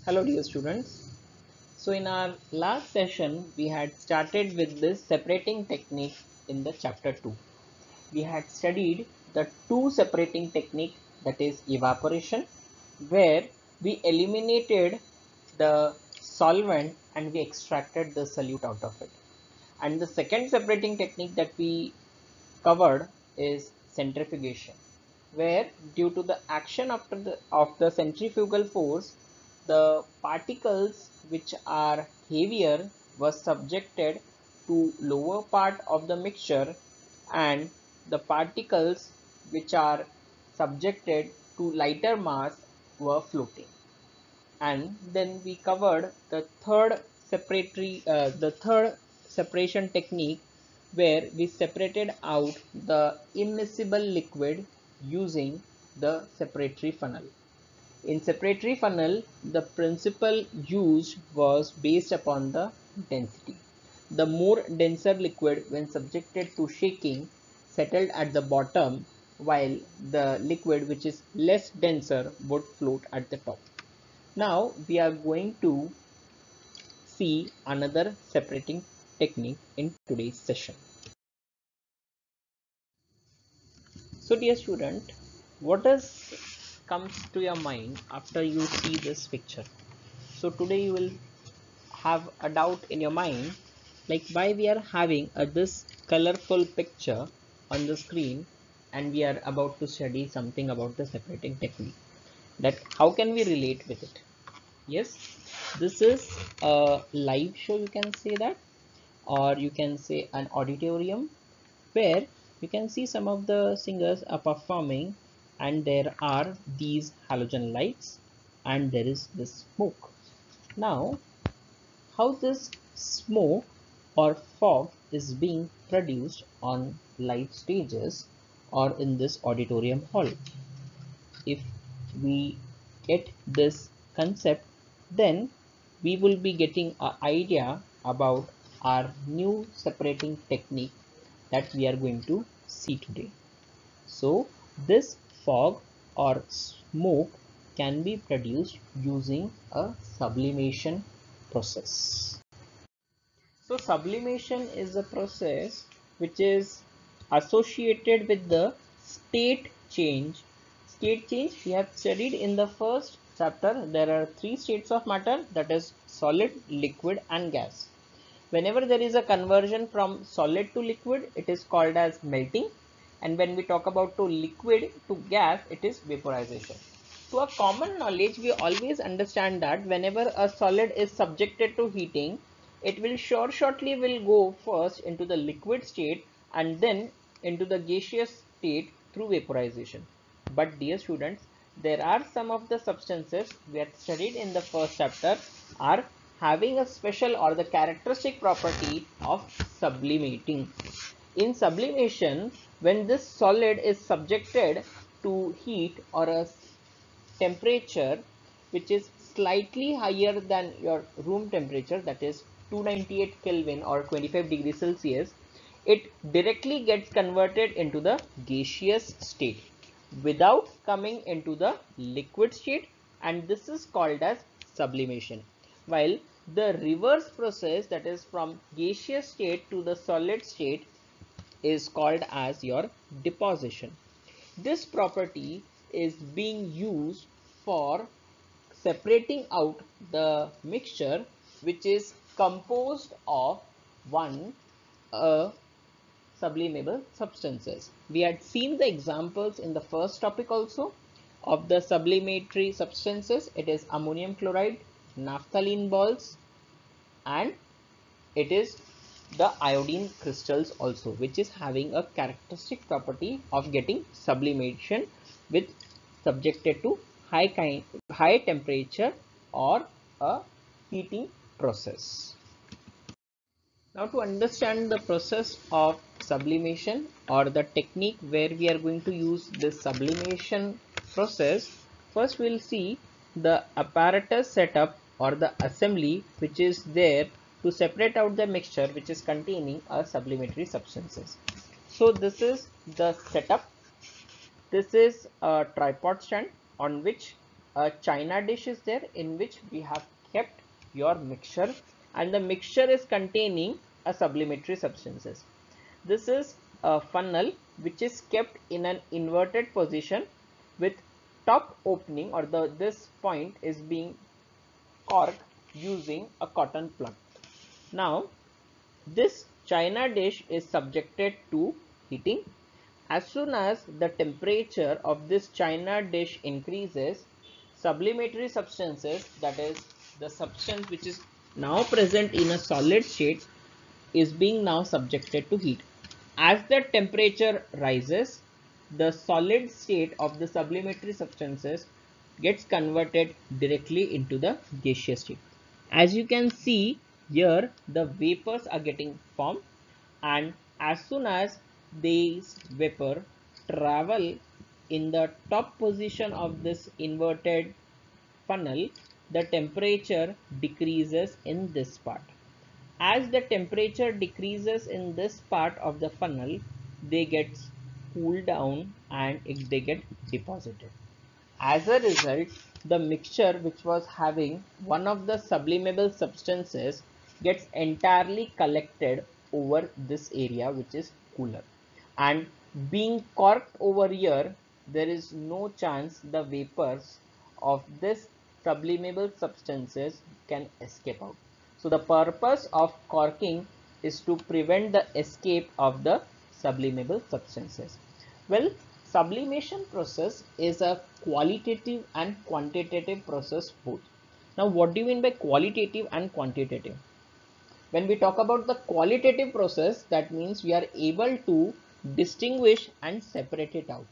Hello dear students. So in our last session we had started with this separating technique in the chapter 2. We had studied the two separating technique, that is evaporation, where we eliminated the solvent and we extracted the solute out of it. And the second separating technique that we covered is centrifugation, where due to the action of the centrifugal force, the particles which are heavier were subjected to lower part of the mixture, and the particles which are subjected to lighter mass were floating. And then we covered the third separation technique, where we separated out the immiscible liquid using the separatory funnel. In separatory funnel, the principle used was based upon the density. The more denser liquid, when subjected to shaking, settled at the bottom, while the liquid which is less denser would float at the top. Now we are going to see another separating technique in today's session. So dear student, what comes to your mind after you see this picture? So today you will have a doubt in your mind, like why we are having this colorful picture on the screen and we are about to study something about the separating technique. That how can we relate with it? Yes, this is a live show, you can say that, or you can say an auditorium where you can see some of the singers are performing, and there are these halogen lights and there is this smoke. Now, how this smoke or fog is being produced on live stages or in this auditorium hall? If we get this concept, then we will be getting an idea about our new separating technique that we are going to see today. So this fog or smoke can be produced using a sublimation process. So sublimation is a process which is associated with the state change. State change we have studied in the first chapter. There are three states of matter, that is solid, liquid and gas. Whenever there is a conversion from solid to liquid, it is called as melting, and when we talk about to liquid to gas, it is vaporization. To a common knowledge, we always understand that whenever a solid is subjected to heating, it will shortly will go first into the liquid state and then into the gaseous state through vaporization. But dear students, there are some of the substances we had studied in the first chapter are having a special or the characteristic property of sublimating. In sublimation, when this solid is subjected to heat or a temperature which is slightly higher than your room temperature, that is 298 Kelvin or 25 degrees Celsius, it directly gets converted into the gaseous state without coming into the liquid state, and this is called as sublimation. While the reverse process, that is from gaseous state to the solid state, is called as your deposition. This property is being used for separating out the mixture which is composed of one sublimable substances. We had seen the examples in the first topic also of the sublimatory substances. It is ammonium chloride, naphthalene balls, and it is the iodine crystals also, which is having a characteristic property of getting sublimation with subjected to high temperature or a heating process. Now to understand the process of sublimation or the technique where we are going to use this sublimation process, first we'll see the apparatus setup or the assembly which is there to separate out the mixture which is containing a sublimatory substances. So this is the setup. This is a tripod stand on which a china dish is there in which we have kept your mixture, and the mixture is containing a subliminary substances. This is a funnel which is kept in an inverted position with top opening, or this point is being corked using a cotton plug. Now this china dish is subjected to heating. As soon as the temperature of this china dish increases, subliminary substances, that is the substance which is now present in a solid state, is being now subjected to heat. As the temperature rises, the solid state of the subliminary substances gets converted directly into the gaseous state. As you can see here, the vapors are getting formed, and as soon as these vapor travel in the top position of this inverted funnel, the temperature decreases in this part. As the temperature decreases in this part of the funnel, they get cooled down and they get deposited. As a result, the mixture which was having one of the sublimable substances gets entirely collected over this area which is cooler, and being corked over here, there is no chance the vapors of this sublimable substances can escape out. So the purpose of corking is to prevent the escape of the sublimable substances. Well, sublimation process is a qualitative and quantitative process both. Now what do you mean by qualitative and quantitative? When we talk about the qualitative process, that means we are able to distinguish and separate it out.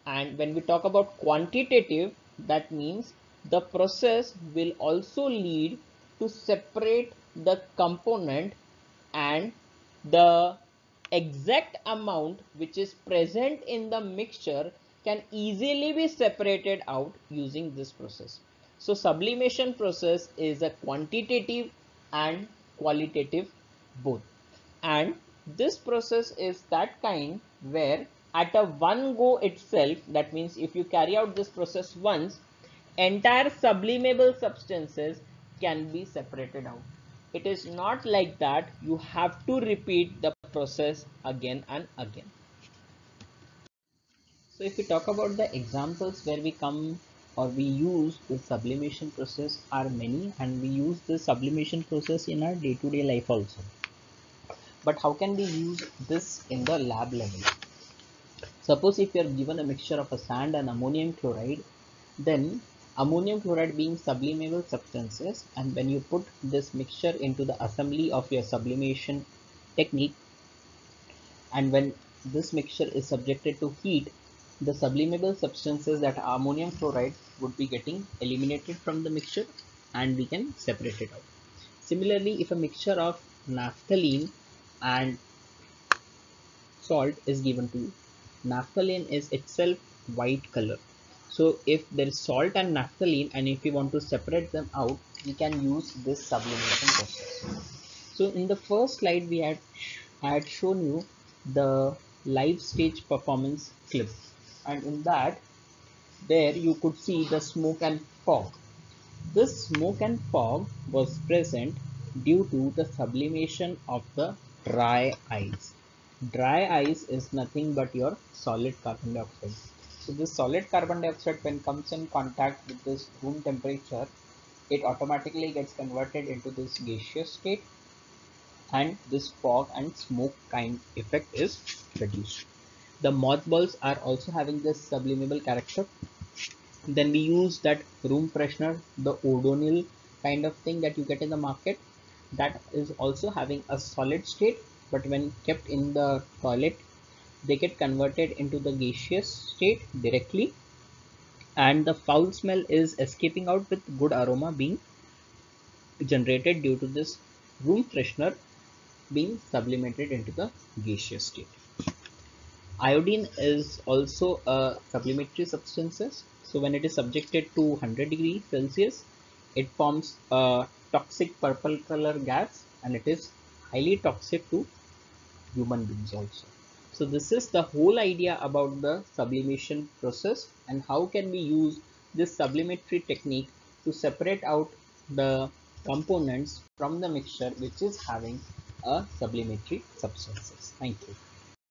And when we talk about quantitative, that means the process will also lead to separate the component, and the exact amount which is present in the mixture can easily be separated out using this process. So sublimation process is a quantitative and qualitative both, and this process is that kind where at a one go itself, that means if you carry out this process once, entire sublimable substances can be separated out. It is not like that, you have to repeat the process again and again. So if we talk about the examples where we come or we use the sublimation process are many, and we use the sublimation process in our day-to-day life also. But how can we use this in the lab level? Suppose if you are given a mixture of a sand and ammonium chloride, then ammonium chloride being sublimable substances, and when you put this mixture into the assembly of your sublimation technique, and when this mixture is subjected to heat, the sublimable substances, that are ammonium chloride, would be getting eliminated from the mixture and we can separate it out. Similarly, if a mixture of naphthalene and salt is given to you, naphthalene is itself white color. So if there is salt and naphthalene, and if you want to separate them out, we can use this sublimation process. So in the first slide we had shown you the live stage performance clip, and in that, there you could see the smoke and fog. This smoke and fog was present due to the sublimation of the dry ice. Dry ice is nothing but your solid carbon dioxide. So this solid carbon dioxide, when comes in contact with this room temperature, it automatically gets converted into this gaseous state, and this fog and smoke kind effect is reduced. The mothballs are also having this sublimable character. Then we use that room freshener, the Odonil kind of thing that you get in the market, that is also having a solid state, but when kept in the toilet, they get converted into the gaseous state directly, and the foul smell is escaping out with good aroma being generated due to this room freshener being sublimated into the gaseous state. Iodine is also a subliminary substances. So when it is subjected to 100 degrees Celsius, it forms a toxic purple color gas, and it is highly toxic to human beings also. So this is the whole idea about the sublimation process, and how can we use this sublimetry technique to separate out the components from the mixture which is having a sublimetary substances. Thank you.